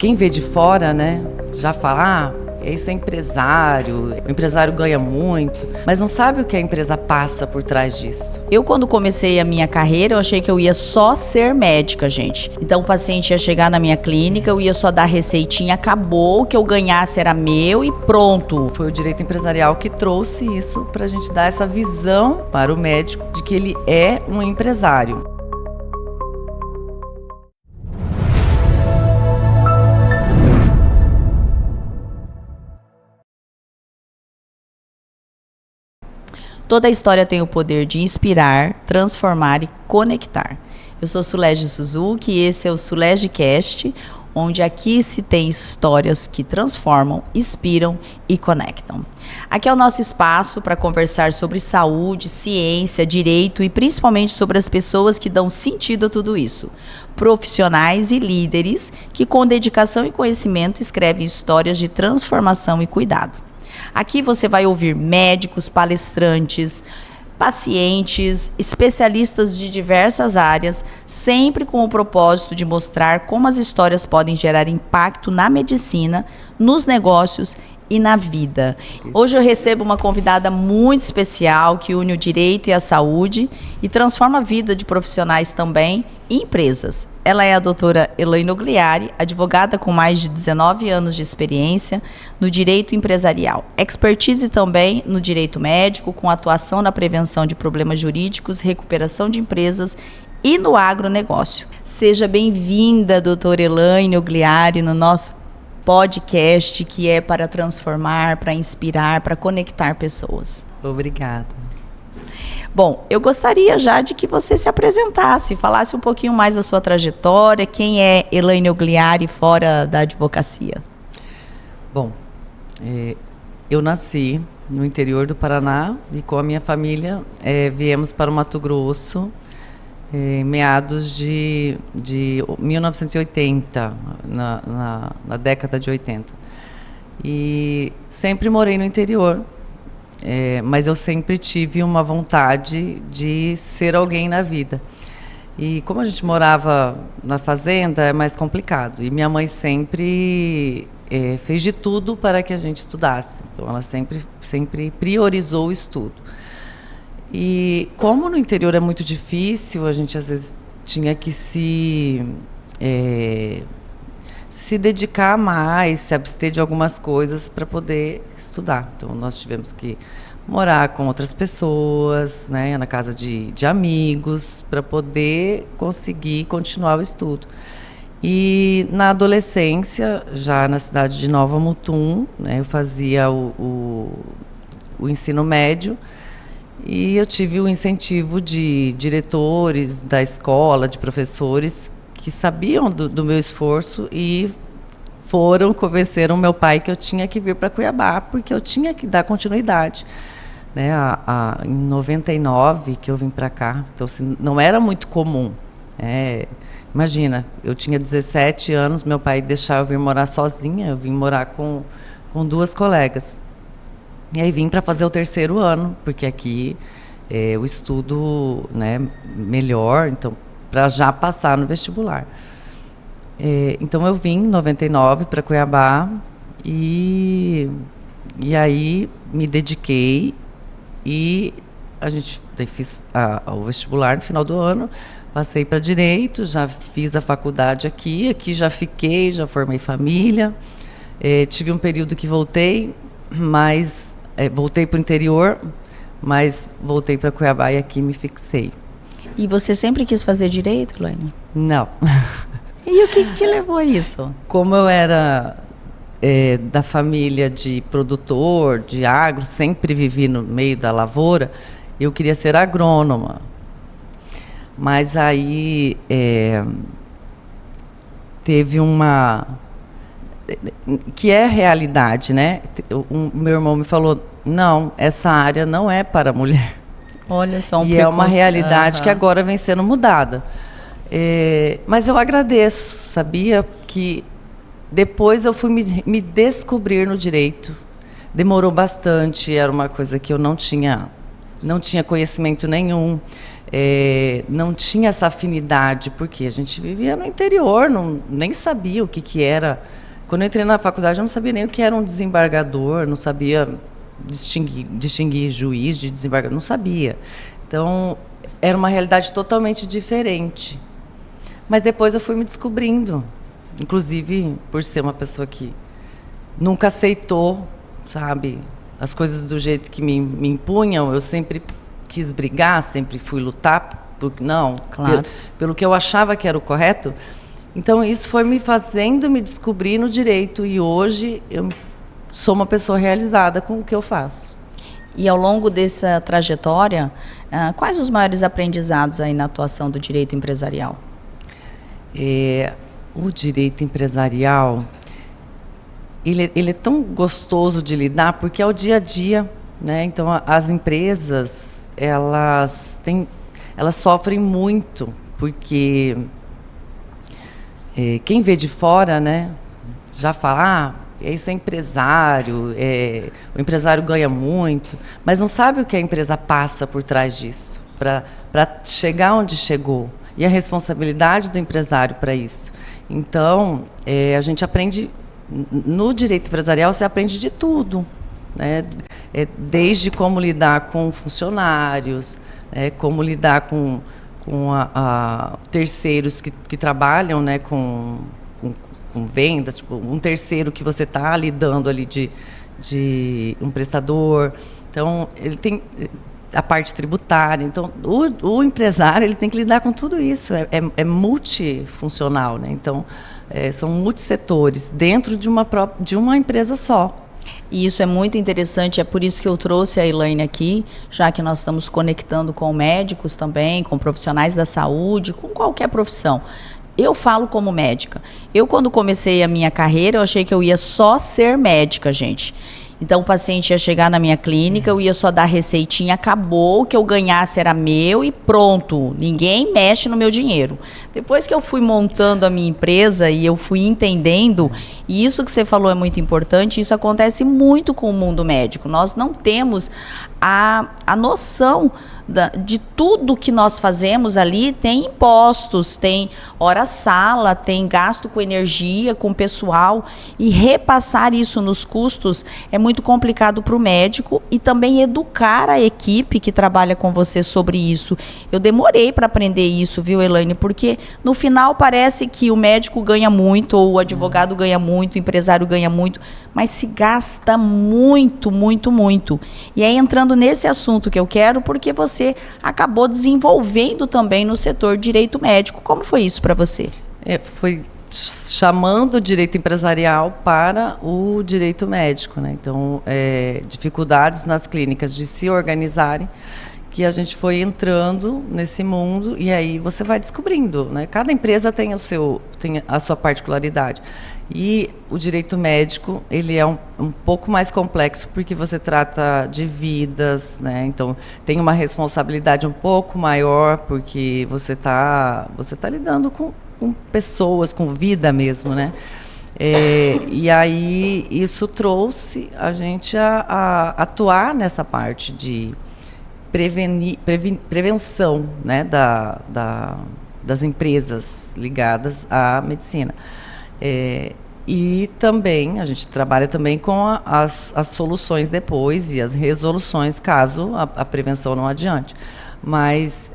Quem vê de fora, né, já fala, esse é empresário, o empresário ganha muito, mas não sabe o que a empresa passa por trás disso. Eu, quando comecei a minha carreira, eu achei que eu ia só ser médica, gente. Então, o paciente ia chegar na minha clínica, eu ia só dar receitinha, acabou, o que eu ganhasse era meu e pronto. Foi o direito empresarial que trouxe isso pra gente dar essa visão para o médico de que ele é um empresário. Toda a história tem o poder de inspirar, transformar e conectar. Eu sou Sulege Suzuki e esse é o SulegeCast, onde aqui se tem histórias que transformam, inspiram e conectam. Aqui é o nosso espaço para conversar sobre saúde, ciência, direito e principalmente sobre as pessoas que dão sentido a tudo isso. Profissionais e líderes que com dedicação e conhecimento escrevem histórias de transformação e cuidado. Aqui você vai ouvir médicos, palestrantes, pacientes, especialistas de diversas áreas, sempre com o propósito de mostrar como as histórias podem gerar impacto na medicina, nos negócios e na vida. Hoje eu recebo uma convidada muito especial que une o direito e a saúde e transforma a vida de profissionais também e empresas. Ela é a doutora Elaine Ogliari, advogada com mais de 19 anos de experiência no direito empresarial. Expertise também no direito médico, com atuação na prevenção de problemas jurídicos, recuperação de empresas e no agronegócio. Seja bem-vinda, doutora Elaine Ogliari, no nosso podcast que é para transformar, para inspirar, para conectar pessoas. Obrigada. Bom, eu gostaria já de que você se apresentasse, falasse um pouquinho mais da sua trajetória, quem é Elaine Ogliari fora da advocacia? Bom, eu nasci no interior do Paraná e com a minha família viemos para o Mato Grosso em meados de 1980, na década de 80. E sempre morei no interior, mas eu sempre tive uma vontade de ser alguém na vida. E como a gente morava na fazenda, é mais complicado. E minha mãe sempre fez de tudo para que a gente estudasse. Então, ela sempre priorizou o estudo. E como no interior é muito difícil, a gente às vezes tinha que se dedicar mais, se abster de algumas coisas para poder estudar. Então, nós tivemos que morar com outras pessoas, né, na casa de amigos, para poder conseguir continuar o estudo. E na adolescência, já na cidade de Nova Mutum, né, eu fazia o ensino médio. E eu tive o incentivo de diretores da escola, de professores, que sabiam do meu esforço e convenceram meu pai que eu tinha que vir para Cuiabá, porque eu tinha que dar continuidade. Né? Em 99 que eu vim para cá, então assim, não era muito comum. Imagina, eu tinha 17 anos, meu pai deixava eu vir morar sozinha, eu vim morar com duas colegas. E aí vim para fazer o terceiro ano, porque aqui o estudo, né, melhor, então para já passar no vestibular. Então eu vim em 99 para Cuiabá e aí me dediquei e fiz o vestibular no final do ano, passei para direito, já fiz a faculdade aqui já fiquei, já formei família, tive um período que voltei, mas voltei para o interior, mas voltei para Cuiabá e aqui me fixei. E você sempre quis fazer direito, Elaine? Não. E o que te levou a isso? Como eu era da família de produtor, de agro, sempre vivi no meio da lavoura, eu queria ser agrônoma. Mas aí teve uma... que é realidade, né? O meu irmão me falou, não, essa área não é para mulher. Olha só, e é uma realidade que agora vem sendo mudada. Mas eu agradeço, sabia? Que depois eu fui me descobrir no direito. Demorou bastante, era uma coisa que eu não tinha conhecimento nenhum. não tinha essa afinidade, porque a gente vivia no interior, nem sabia o que era. Quando eu entrei na faculdade, eu não sabia nem o que era um desembargador, não sabia distinguir juiz de desembargador, não sabia. Então, era uma realidade totalmente diferente. Mas depois eu fui me descobrindo, inclusive por ser uma pessoa que nunca aceitou, sabe, as coisas do jeito que me impunham. Eu sempre quis brigar, sempre fui lutar, Claro. pelo que eu achava que era o correto. Então, isso foi me fazendo me descobrir no direito, e hoje eu sou uma pessoa realizada com o que eu faço. E ao longo dessa trajetória, quais os maiores aprendizados aí na atuação do direito empresarial? O direito empresarial, ele é tão gostoso de lidar, porque é o dia a dia, né? Então, as empresas, elas sofrem muito, porque quem vê de fora, né, já fala, esse é empresário, o empresário ganha muito, mas não sabe o que a empresa passa por trás disso, para chegar onde chegou, e a responsabilidade do empresário para isso. Então, a gente aprende, no direito empresarial, você aprende de tudo, né? Desde como lidar com funcionários, como lidar com terceiros que trabalham, né, com vendas, tipo, um terceiro que você está lidando ali de um prestador. Então, ele tem a parte tributária. Então, o empresário, ele tem que lidar com tudo isso. É multifuncional, né? Então, são multissetores dentro de uma empresa só. E isso é muito interessante, é por isso que eu trouxe a Elaine aqui, já que nós estamos conectando com médicos também, com profissionais da saúde, com qualquer profissão. Eu falo como médica. Eu, quando comecei a minha carreira, eu achei que eu ia só ser médica, gente. Então, o paciente ia chegar na minha clínica, eu ia só dar receitinha, acabou, o que eu ganhasse era meu e pronto. Ninguém mexe no meu dinheiro. Depois que eu fui montando a minha empresa e eu fui entendendo, e isso que você falou é muito importante, isso acontece muito com o mundo médico. Nós não temos a noção de tudo que nós fazemos ali. Tem impostos, tem hora-sala, tem gasto com energia, com pessoal, e repassar isso nos custos é muito complicado para o médico, e também educar a equipe que trabalha com você sobre isso. Eu demorei para aprender isso, viu, Elaine? Porque no final parece que o médico ganha muito, ou o advogado ganha muito, o empresário ganha muito, mas se gasta muito, muito, muito. E aí, entrando nesse assunto que eu quero, porque você acabou desenvolvendo também no setor de direito médico. Como foi isso para você? Foi chamando o direito empresarial para o direito médico, né? Então, dificuldades nas clínicas de se organizarem, que a gente foi entrando nesse mundo, e aí você vai descobrindo, né? Cada empresa tem a sua particularidade. E o direito médico, ele é um pouco mais complexo, porque você trata de vidas, né? Então, tem uma responsabilidade um pouco maior, porque você tá lidando com pessoas, com vida mesmo, né? E aí, isso trouxe a gente a atuar nessa parte de prevenção, né, das empresas ligadas à medicina. E também, a gente trabalha também com as soluções depois e as resoluções, caso a prevenção não adiante. Mas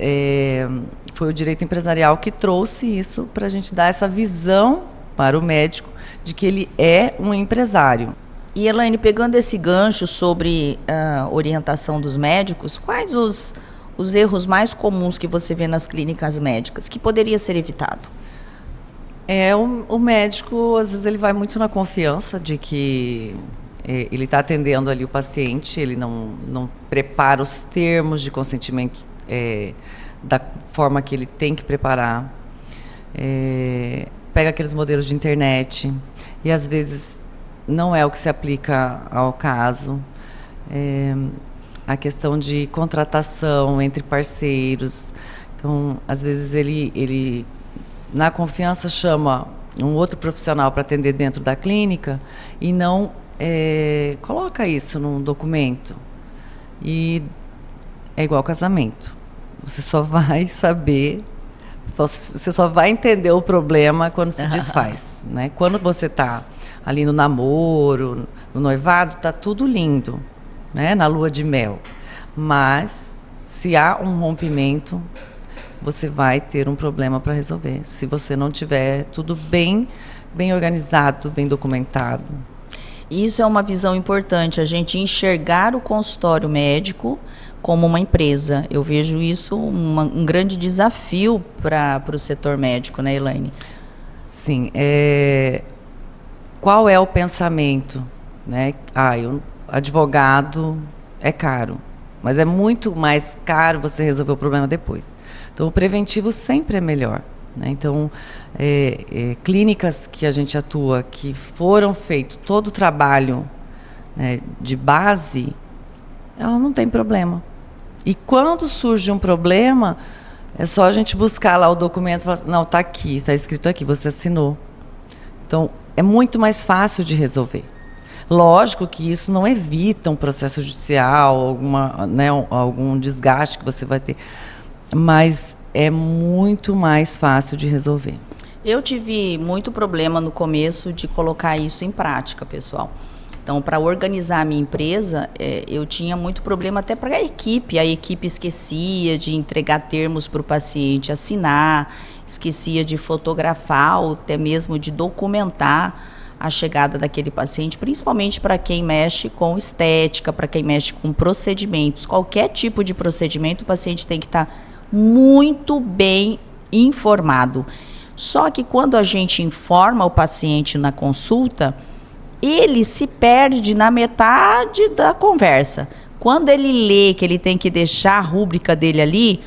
foi o direito empresarial que trouxe isso, para a gente dar essa visão para o médico de que ele é um empresário. E, Elaine, pegando esse gancho sobre a orientação dos médicos, quais os erros mais comuns que você vê nas clínicas médicas, que poderia ser evitado? O médico, às vezes, ele vai muito na confiança de que ele está atendendo ali o paciente, ele não prepara os termos de consentimento da forma que ele tem que preparar. Pega aqueles modelos de internet e, às vezes, não é o que se aplica ao caso. A questão de contratação entre parceiros. Então, às vezes, ele na confiança, chama um outro profissional para atender dentro da clínica e não coloca isso num documento. E é igual casamento. Você só vai saber, você só vai entender o problema quando se desfaz, né? Quando você está ali no namoro, no noivado, tá tudo lindo, né? Na lua de mel. Mas se há um rompimento, você vai ter um problema para resolver. Se você não tiver tudo bem organizado, bem documentado. Isso é uma visão importante, a gente enxergar o consultório médico como uma empresa. Eu vejo isso um grande desafio para o setor médico, né, Elaine? Sim. Qual é o pensamento? Né? Advogado é caro, mas é muito mais caro você resolver o problema depois. Então, o preventivo sempre é melhor. Né? Então, clínicas que a gente atua, que foram feito todo o trabalho, né, de base, ela não tem problema. E quando surge um problema, é só a gente buscar lá o documento e falar, não, está aqui, está escrito aqui, você assinou. Então, é muito mais fácil de resolver. Lógico que isso não evita um processo judicial, algum desgaste que você vai ter, mas é muito mais fácil de resolver. Eu tive muito problema no começo de colocar isso em prática, pessoal. Então, para organizar a minha empresa, eu tinha muito problema até para a equipe. A equipe esquecia de entregar termos para o paciente assinar, esquecia de fotografar ou até mesmo de documentar a chegada daquele paciente, principalmente para quem mexe com estética, para quem mexe com procedimentos. Qualquer tipo de procedimento, o paciente tem que estar muito bem informado. Só que quando a gente informa o paciente na consulta, ele se perde na metade da conversa. Quando ele lê que ele tem que deixar a rúbrica dele ali,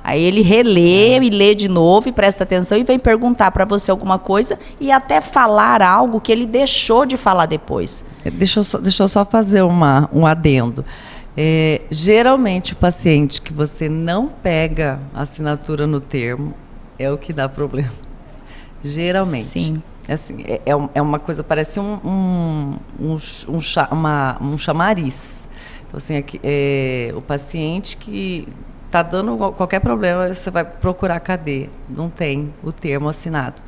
aí ele relê e lê de novo e presta atenção e vem perguntar para você alguma coisa e até falar algo que ele deixou de falar depois. Deixa eu só fazer um adendo. Geralmente o paciente que você não pega a assinatura no termo é o que dá problema. Geralmente. Sim. Assim, é uma coisa, parece um chamariz. Então, assim, o paciente que está dando qualquer problema, você vai procurar cadê? Não tem o termo assinado.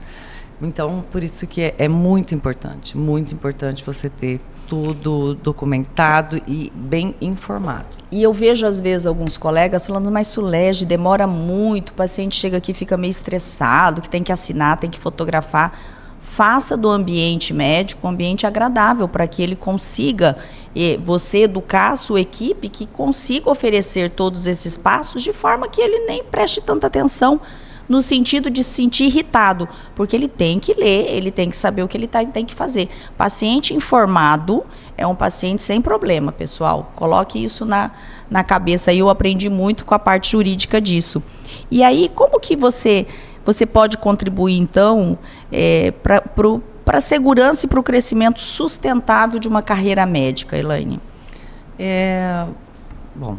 Então, por isso que é muito importante você ter tudo documentado e bem informado. E eu vejo, às vezes, alguns colegas falando, mas Sulege, demora muito, o paciente chega aqui e fica meio estressado, que tem que assinar, tem que fotografar. Faça do ambiente médico um ambiente agradável para que ele consiga, você educar a sua equipe, que consiga oferecer todos esses passos de forma que ele nem preste tanta atenção, no sentido de se sentir irritado, porque ele tem que ler, ele tem que saber o que ele tem que fazer. Paciente informado é um paciente sem problema, pessoal. Coloque isso na cabeça. Eu aprendi muito com a parte jurídica disso. E aí, como que você pode contribuir, então, para a segurança e para o crescimento sustentável de uma carreira médica, Elaine? Bom,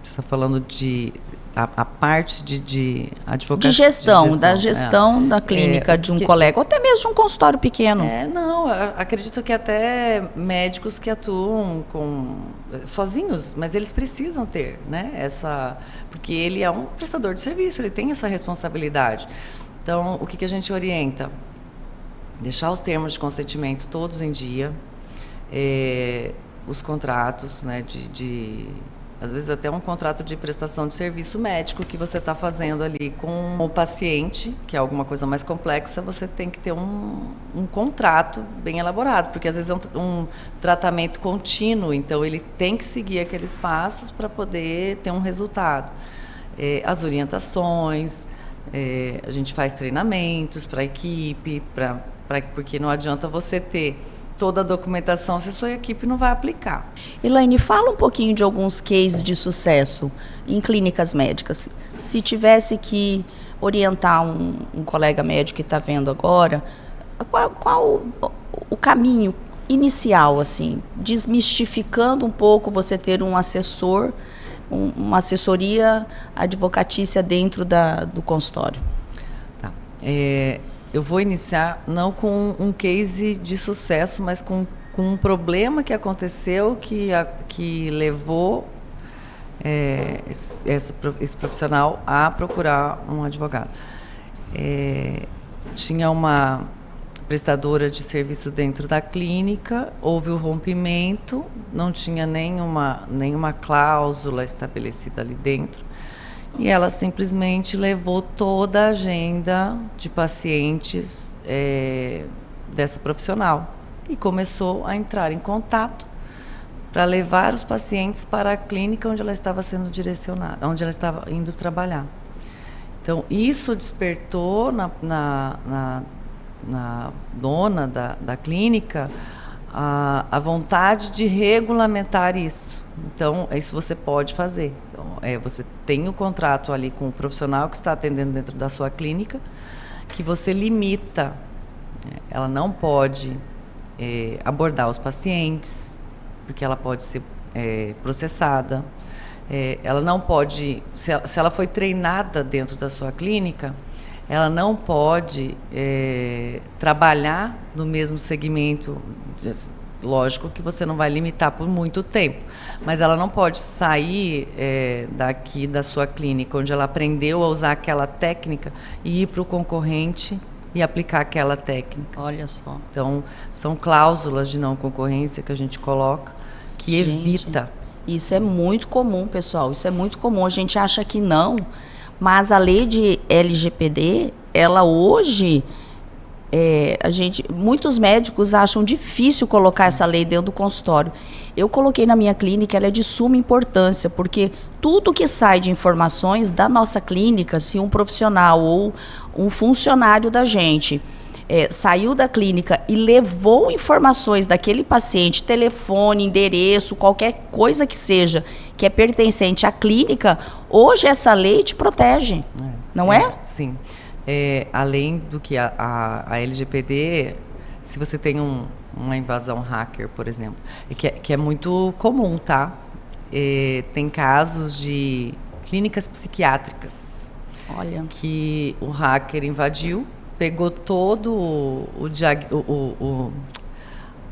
você está falando de a parte de advocacia. De gestão, da gestão da clínica de um colega, ou até mesmo de um consultório pequeno. Não, acredito que até médicos que atuam sozinhos, mas eles precisam ter, né, porque ele é um prestador de serviço, ele tem essa responsabilidade. Então, o que a gente orienta? Deixar os termos de consentimento todos em dia, os contratos, né, às vezes até um contrato de prestação de serviço médico que você está fazendo ali com o paciente, que é alguma coisa mais complexa, você tem que ter um contrato bem elaborado, porque às vezes é um tratamento contínuo, então ele tem que seguir aqueles passos para poder ter um resultado. As orientações, a gente faz treinamentos para a equipe, porque não adianta você ter toda a documentação se a sua equipe não vai aplicar. Elaine, fala um pouquinho de alguns cases de sucesso em clínicas médicas. Se tivesse que orientar um colega médico que está vendo agora, qual o caminho inicial, assim, desmistificando um pouco você ter um assessor, uma assessoria advocatícia dentro do consultório? Tá. Eu vou iniciar não com um case de sucesso, mas com um problema que aconteceu que levou esse profissional a procurar um advogado. Tinha uma prestadora de serviço dentro da clínica, houve o rompimento, não tinha nenhuma cláusula estabelecida ali dentro, e ela simplesmente levou toda a agenda de pacientes dessa profissional e começou a entrar em contato para levar os pacientes para a clínica onde ela estava sendo direcionada, onde ela estava indo trabalhar. Então, isso despertou na dona da clínica a vontade de regulamentar isso. Então, isso você pode fazer. Então, você tem o contrato ali com o profissional que está atendendo dentro da sua clínica, que você limita. Ela não pode abordar os pacientes, porque ela pode ser processada. Ela não pode, se ela foi treinada dentro da sua clínica, ela não pode trabalhar no mesmo segmento. Lógico que você não vai limitar por muito tempo, mas ela não pode sair daqui da sua clínica, onde ela aprendeu a usar aquela técnica, e ir para o concorrente e aplicar aquela técnica. Olha só. Então, são cláusulas de não concorrência que a gente coloca, que evita. Isso é muito comum, pessoal. Isso é muito comum. A gente acha que não, mas a lei de LGPD, ela hoje, muitos médicos acham difícil colocar essa lei dentro do consultório. Eu coloquei na minha clínica, ela é de suma importância, porque tudo que sai de informações da nossa clínica, se um profissional ou um funcionário da gente saiu da clínica e levou informações daquele paciente, telefone, endereço, qualquer coisa que seja, que é pertencente à clínica, hoje essa lei te protege, não é? Sim. Além do que a LGPD, se você tem uma invasão hacker, por exemplo, que é muito comum, tá? Tem casos de clínicas psiquiátricas. Olha. Que o hacker invadiu, pegou todo o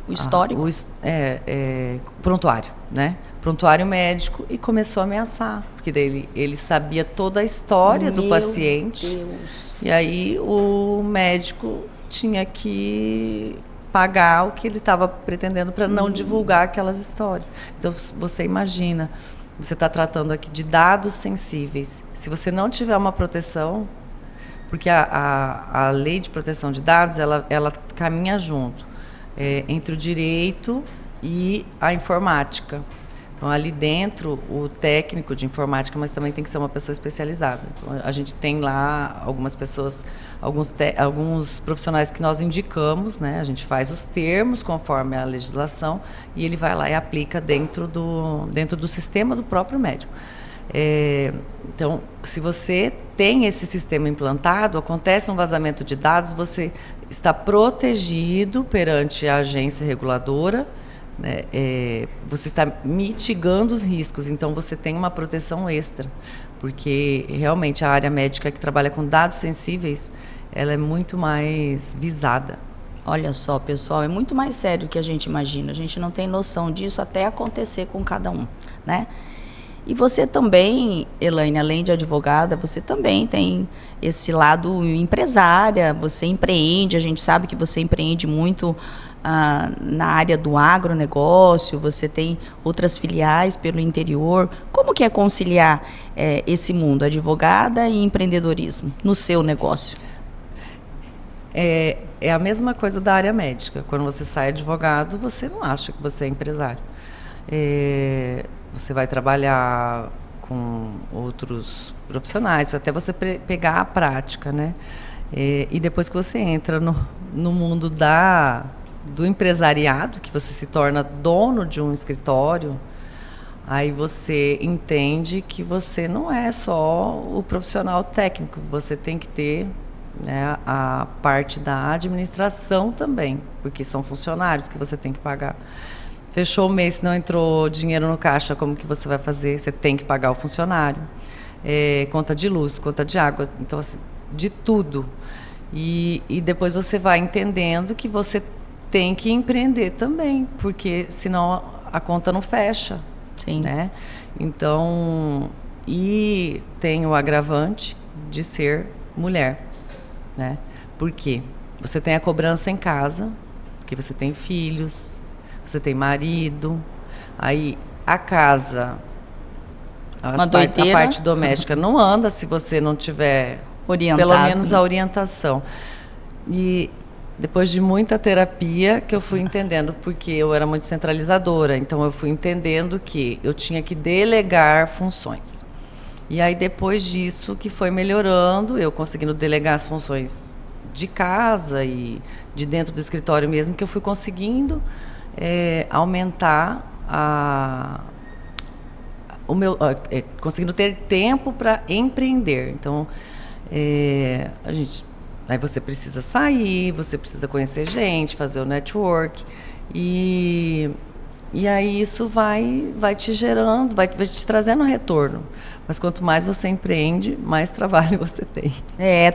histórico? Prontuário, né? Prontuário médico, e começou a ameaçar, porque daí ele sabia toda a história do paciente. Deus. E aí o médico tinha que pagar o que ele estava pretendendo para não divulgar aquelas histórias. Então, você imagina, você está tratando aqui de dados sensíveis. Se você não tiver uma proteção, porque a lei de proteção de dados, ela caminha junto entre o direito e a informática. Então, ali dentro, o técnico de informática, mas também tem que ser uma pessoa especializada. Então, a gente tem lá algumas pessoas, alguns profissionais que nós indicamos, né? A gente faz os termos conforme a legislação e ele vai lá e aplica dentro do sistema do próprio médico. Então, se você tem esse sistema implantado, acontece um vazamento de dados, você está protegido perante a agência reguladora, né? Você está mitigando os riscos, então você tem uma proteção extra, porque realmente a área médica que trabalha com dados sensíveis, ela é muito mais visada. Olha só, pessoal, é muito mais sério do que a gente imagina. A gente não tem noção disso até acontecer com cada um, né? E você também, Elaine, além de advogada, você também tem esse lado empresária, você empreende, a gente sabe que você empreende muito na área do agronegócio, você tem outras filiais pelo interior. Como que é conciliar esse mundo, advogada e empreendedorismo, no seu negócio? É a mesma coisa da área médica. Quando você sai advogado, você não acha que você é empresário. Você vai trabalhar com outros profissionais, até você pegar a prática, né? E depois que você entra no mundo do empresariado, que você se torna dono de um escritório, aí você entende que você não é só o profissional técnico, você tem que ter, né, a parte da administração também, porque são funcionários que você tem que pagar. Fechou o mês, se não entrou dinheiro no caixa, como que você vai fazer? Você tem que pagar o funcionário. Conta de luz, conta de água, então assim, de tudo. E depois você vai entendendo que você tem que empreender também, porque senão a conta não fecha. Sim. né? Então, e tem o agravante de ser mulher, né? Por quê? Você tem a cobrança em casa, porque você tem filhos, você tem marido, aí a casa, Uma a doideira. parte doméstica não anda se você não tiver Orientado, pelo menos né? a orientação. E depois de muita terapia que eu fui entendendo, porque eu era muito centralizadora, então eu fui entendendo que eu tinha que delegar funções. E aí depois disso que foi melhorando, eu conseguindo delegar as funções de casa e de dentro do escritório mesmo, que eu fui conseguindo aumentar conseguindo ter tempo para empreender. Então, aí você precisa sair, você precisa conhecer gente, fazer o network e aí isso vai te gerando, vai te trazendo retorno. Mas quanto mais você empreende, mais trabalho você tem.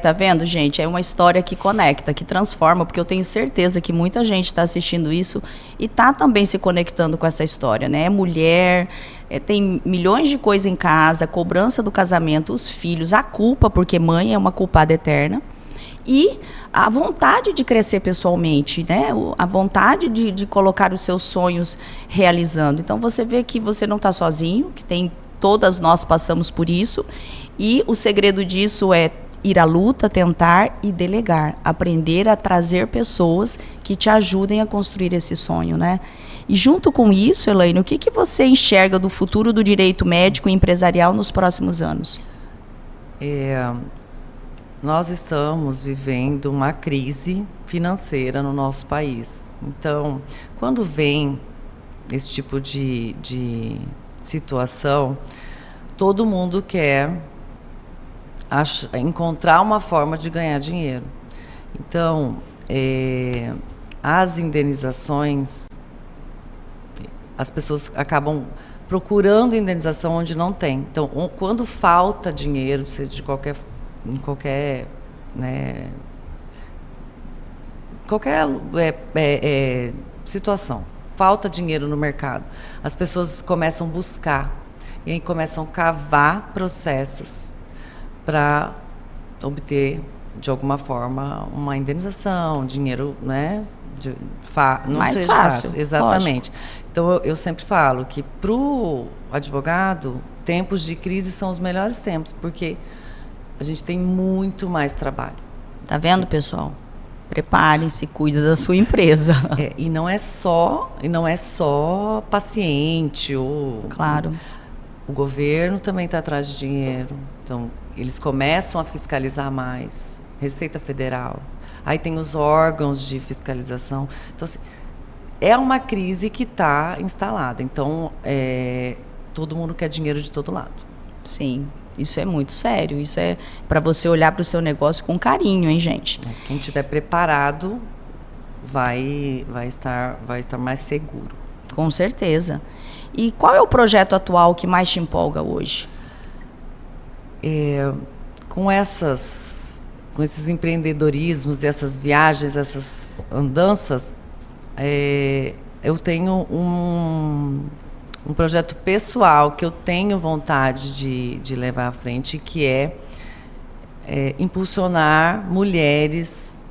Tá vendo, gente? É uma história que conecta, que transforma, porque eu tenho certeza que muita gente está assistindo isso e está também se conectando com essa história, né? É mulher, tem milhões de coisas em casa, cobrança do casamento, os filhos, a culpa, porque mãe é uma culpada eterna. E a vontade de crescer pessoalmente, né? A vontade de colocar os seus sonhos realizando. Então, você vê que você não está sozinho, que todas nós passamos por isso. E o segredo disso é ir à luta, tentar e delegar. Aprender a trazer pessoas que te ajudem a construir esse sonho, né? E junto com isso, Elaine, o que você enxerga do futuro do direito médico e empresarial nos próximos anos? Nós estamos vivendo uma crise financeira no nosso país. Então, quando vem esse tipo de situação, todo mundo quer encontrar uma forma de ganhar dinheiro. Então, as indenizações, as pessoas acabam procurando indenização onde não tem. Então, quando falta dinheiro, seja em qualquer, né, situação, falta dinheiro no mercado, as pessoas começam a buscar e aí começam a cavar processos para obter de alguma forma uma indenização, dinheiro, né, não mais seja fácil, exatamente. Lógico. Então eu sempre falo que para o advogado tempos de crise são os melhores tempos, porque a gente tem muito mais trabalho. Tá vendo, pessoal? Prepare-se, cuide da sua empresa. E não é só paciente ou claro. O governo também está atrás de dinheiro. Então, eles começam a fiscalizar mais. Receita Federal. Aí tem os órgãos de fiscalização. Então, assim, é uma crise que está instalada. Então, todo mundo quer dinheiro de todo lado. Sim. Isso é muito sério. Isso é para você olhar para o seu negócio com carinho, hein, gente? Quem estiver preparado vai estar mais seguro. Com certeza. E qual é o projeto atual que mais te empolga hoje? Com esses empreendedorismos, essas viagens, essas andanças, eu tenho um projeto pessoal que eu tenho vontade de levar à frente, que é impulsionar mulheres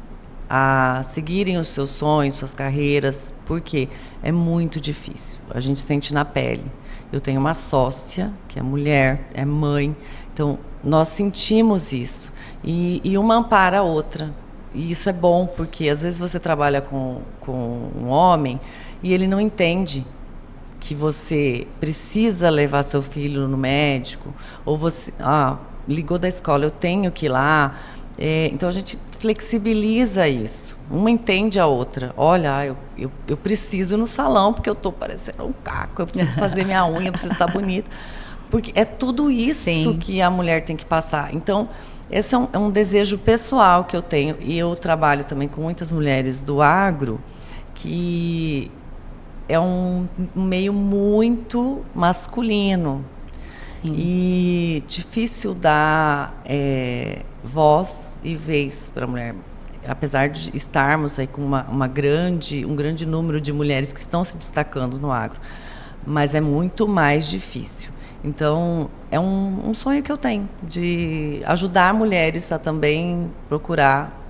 a seguirem os seus sonhos, suas carreiras, porque é muito difícil. A gente sente na pele. Eu tenho uma sócia, que é mulher, é mãe, então nós sentimos isso. E uma ampara a outra. E isso é bom, porque às vezes você trabalha com um homem e ele não entende que você precisa levar seu filho no médico, ou você ligou da escola, eu tenho que ir lá. Então a gente flexibiliza isso. Uma entende a outra. Olha, eu preciso ir no salão porque eu estou parecendo um caco, eu preciso fazer minha unha, eu preciso estar bonita. Porque é tudo isso Sim. que a mulher tem que passar. Então, esse é um desejo pessoal que eu tenho. E eu trabalho também com muitas mulheres do agro, que é um meio muito masculino. Sim. E difícil dar voz e vez para a mulher. Apesar de estarmos aí com um grande número de mulheres que estão se destacando no agro. mas é muito mais difícil. Então, é um sonho que eu tenho, de ajudar mulheres a também procurar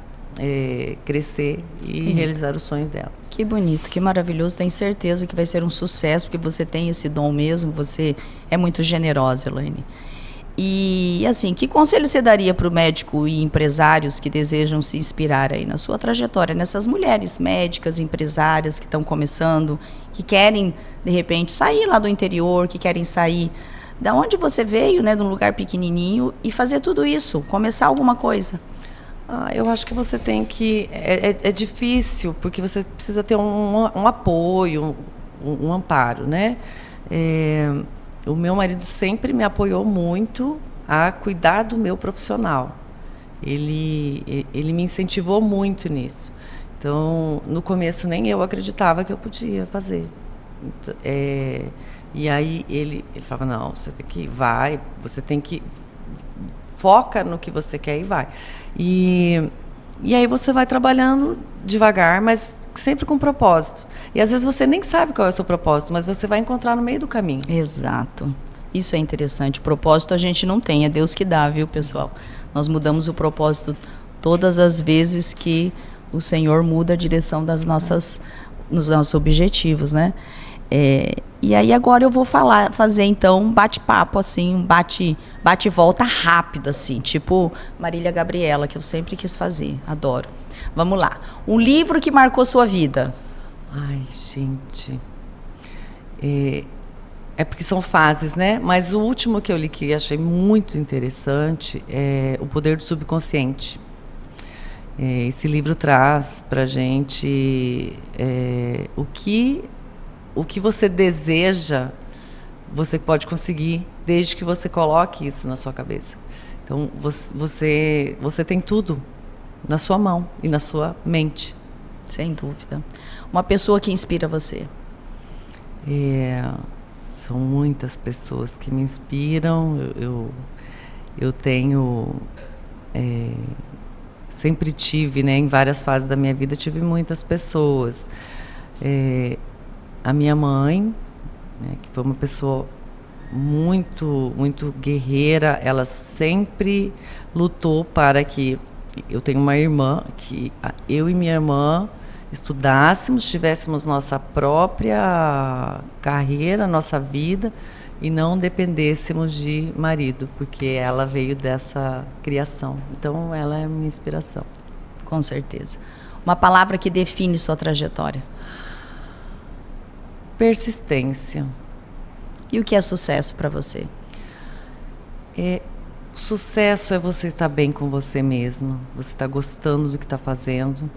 crescer e realizar os sonhos delas. Que bonito, que maravilhoso. Tenho certeza que vai ser um sucesso, porque você tem esse dom mesmo, você é muito generosa, Elaine. E, assim, que conselho você daria para o médico e empresários que desejam se inspirar aí na sua trajetória, nessas mulheres médicas, empresárias que estão começando, que querem, de repente, sair lá do interior, que querem sair da onde você veio, né, de um lugar pequenininho, e fazer tudo isso, começar alguma coisa? Eu acho que você tem que... É difícil, porque você precisa ter um apoio, um amparo, né? O meu marido sempre me apoiou muito a cuidar do meu profissional. Ele me incentivou muito nisso. Então, no começo, nem eu acreditava que eu podia fazer. E aí ele falava, não, você tem que ir, vai, você tem que... Foca no que você quer e vai. E aí você vai trabalhando devagar, mas sempre com propósito. E às vezes você nem sabe qual é o seu propósito, mas você vai encontrar no meio do caminho. Exato. Isso é interessante. Propósito a gente não tem, é Deus que dá, viu, pessoal? Nós mudamos o propósito todas as vezes que o Senhor muda a direção dos nossos objetivos, né? E aí agora eu vou fazer então um bate-papo, assim, um bate-volta rápido, assim, tipo Marília Gabriela, que eu sempre quis fazer, adoro. Vamos lá. Um livro que marcou sua vida? Ai, gente. É porque são fases, né? Mas o último que eu li que achei muito interessante é O Poder do Subconsciente. Esse livro traz pra gente o que você deseja, você pode conseguir, desde que você coloque isso na sua cabeça. Então, você tem tudo na sua mão e na sua mente. Sem dúvida. Uma pessoa que inspira você? São muitas pessoas que me inspiram. Eu tenho... sempre tive, né, em várias fases da minha vida, tive muitas pessoas. A minha mãe, né, que foi uma pessoa muito, muito guerreira, ela sempre lutou para que... Eu tenho uma irmã, que eu e minha irmã estudássemos, tivéssemos nossa própria carreira, nossa vida, e não dependêssemos de marido, porque ela veio dessa criação. Então, ela é a minha inspiração. Com certeza. Uma palavra que define sua trajetória? Persistência. E o que é sucesso para você? Sucesso é você estar bem com você mesma, você estar gostando do que está fazendo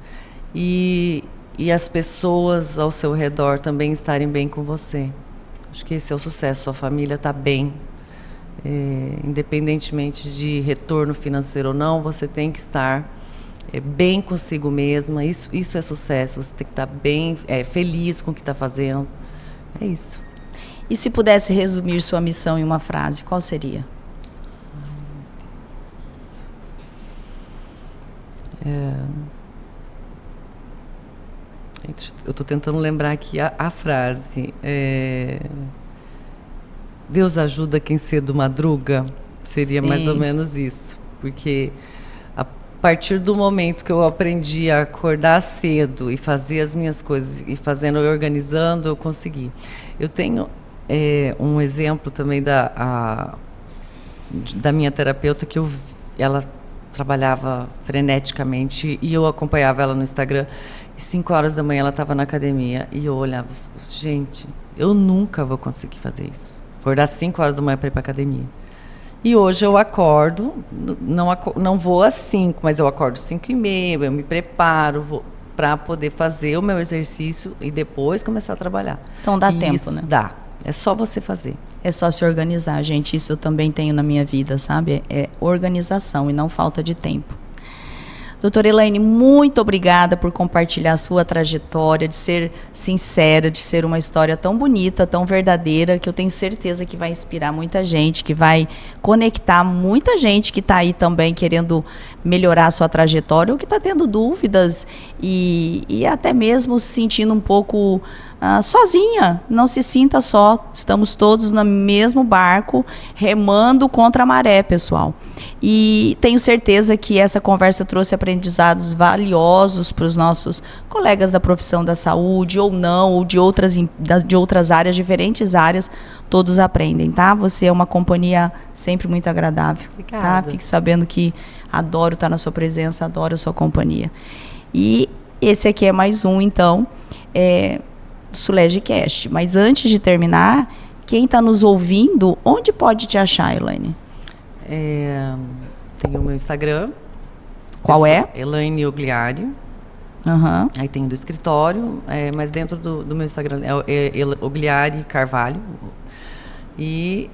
e as pessoas ao seu redor também estarem bem com você. Acho que esse é o sucesso, sua família está bem. Independentemente de retorno financeiro ou não, você tem que estar bem consigo mesma. Isso é sucesso, você tem que estar bem, feliz com o que está fazendo. É isso. E se pudesse resumir sua missão em uma frase, qual seria? Eu estou tentando lembrar aqui a frase. Deus ajuda quem cedo madruga. Seria Sim. mais ou menos isso. Porque a partir do momento que eu aprendi a acordar cedo e fazer as minhas coisas, e fazendo e organizando, eu consegui. Eu tenho um exemplo também da minha terapeuta, que ela trabalhava freneticamente e eu acompanhava ela no Instagram, e 5 horas da manhã ela estava na academia e eu olhava, gente, eu nunca vou conseguir fazer isso, acordar 5 horas da manhã para ir para academia. E hoje eu acordo, não vou às 5, mas eu acordo 5h30, eu me preparo para poder fazer o meu exercício e depois começar a trabalhar. Então dá tempo, né? Dá, é só você fazer. É só se organizar, gente. Isso eu também tenho na minha vida, sabe? É organização e não falta de tempo. Doutora Elaine, muito obrigada por compartilhar a sua trajetória, de ser sincera, de ser uma história tão bonita, tão verdadeira, que eu tenho certeza que vai inspirar muita gente, que vai conectar muita gente que está aí também querendo melhorar a sua trajetória ou que está tendo dúvidas e até mesmo se sentindo um pouco sozinha. Não se sinta só. Estamos todos no mesmo barco, remando contra a maré, pessoal. E tenho certeza que essa conversa trouxe aprendizados valiosos para os nossos colegas da profissão da saúde, ou não, ou de outras áreas, diferentes áreas, todos aprendem, tá? Você é uma companhia sempre muito agradável. Obrigada. Tá? Fique sabendo que adoro estar na sua presença, adoro a sua companhia. E esse aqui é mais um, então, SulegeCast. Mas antes de terminar, quem está nos ouvindo, onde pode te achar, Elaine? Tem o meu Instagram. Qual é? Elaine Ogliari. Uhum. Aí tem do escritório, mas dentro do meu Instagram é Ogliari Carvalho. E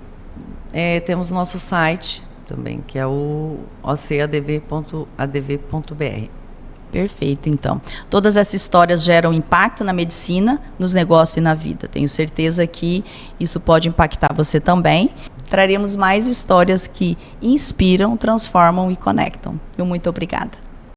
temos o nosso site também, que é o ocadv.adv.br. Perfeito, então. Todas essas histórias geram impacto na medicina, nos negócios e na vida. Tenho certeza que isso pode impactar você também. Traremos mais histórias que inspiram, transformam e conectam. Muito obrigada.